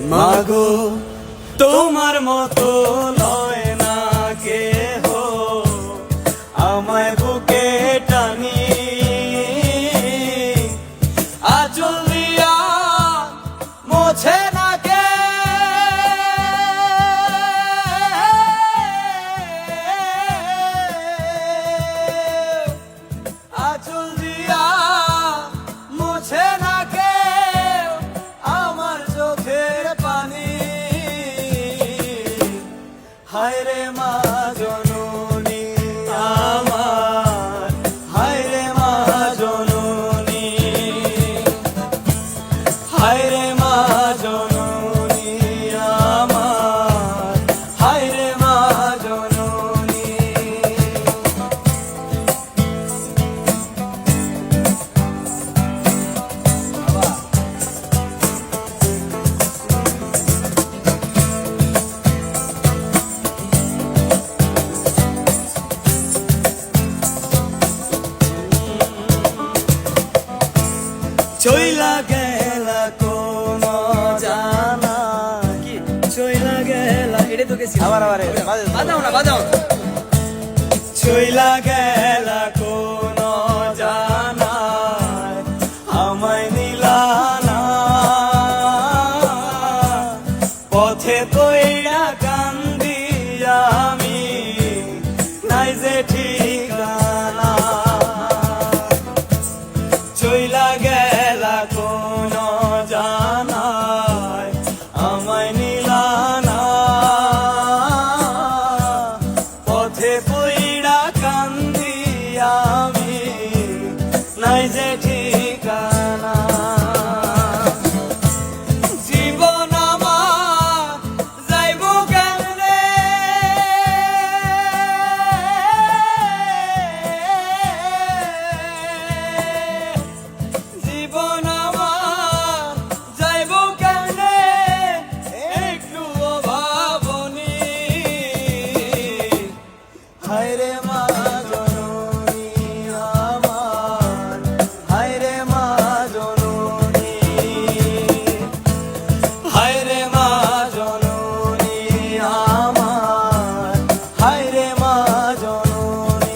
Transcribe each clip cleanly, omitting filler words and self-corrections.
মাগো তোমার মতো লয় না কেহ আমায় বুকে টানি আঁচল দিয়া মোছে না কে আঁচল দিয়া মোছে না কে আমার চোখের পানি হায় রে মা জননী আমার হায় রে মা জননী হায় রে মা জননী আমার হায় রে মা জননী চইলা গেলা কোন জানা কি চইলা গেলা এটা তো গেছি আবার বাজাও না বাজাও চইলা গেলা কোন জানা আমায় নিলা না পথে কইরা কান্দি আমি নাই যে ঠিকানা চইলা গেলা কোন জানায় আমায় নিলা না পথে পইড়া কান্দি আমি নাই যে ঠিকানা জীবন আমার যাইব কেমনে জীবন আমার যাইব কেমনে একটু ভাবনি হায় রে মা জননী আমার হায় রে মা জননী হায় রে মা জননী আমার হায় রে মা জননী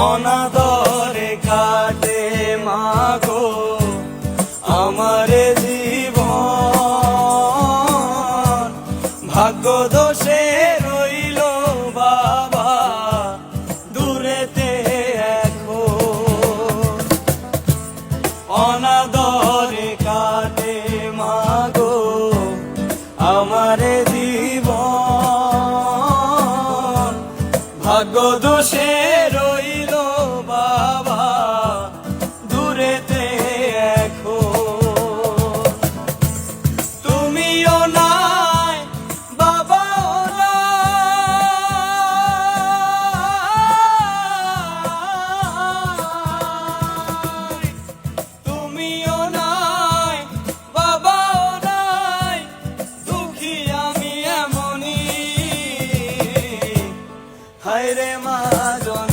অনাদরে কাটে মাগো আমার জীবন ভাগ্য দোষে রইল বাবা দূরেতে এখন অনাদরে কাটে মাগো আমার জীবন ভাগ্য দোষে রইল বাবা দূরেতে এখন তুমিও নাই বাবাও নাই তুমিও নাই বাবাও নাই দুঃখী আমি এমনই হায় রে মা জন